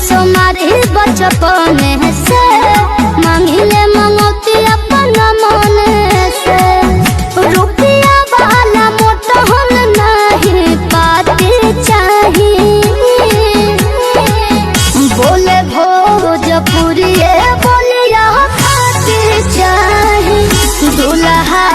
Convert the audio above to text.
सोमारी बचपन से मांगिले मंगौती अपन मन से। रुपया वाला मोटहन नहीं पाती चाहिए, बोले भोजपुरी बोलिया खाती चाहे। दुल्हा